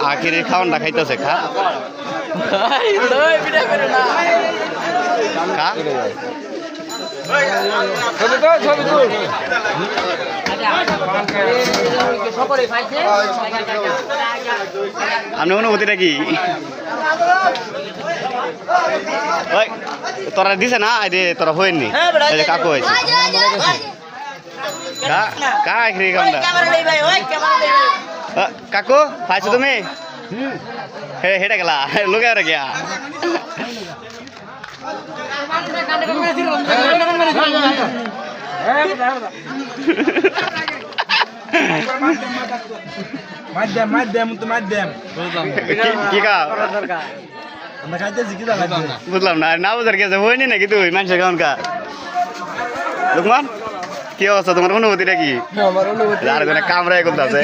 আখের খাওয়ানটা খাইতেছে খা খা আপনি অনুভূতিটা কি তোরা দিছে না তোরা হয়নি কাকু হয়েছে কাকু পাইছো তুমি হেঁটে গেলা লোকে আর গিয়া বুঝলাম না না বুঝার গেছে হয়নি নাকি তুই মানুষের কেমনকা লোকমান কি অবস্থা তোমার অনুভূতিটা কি আর কামড়ায় করতে আছে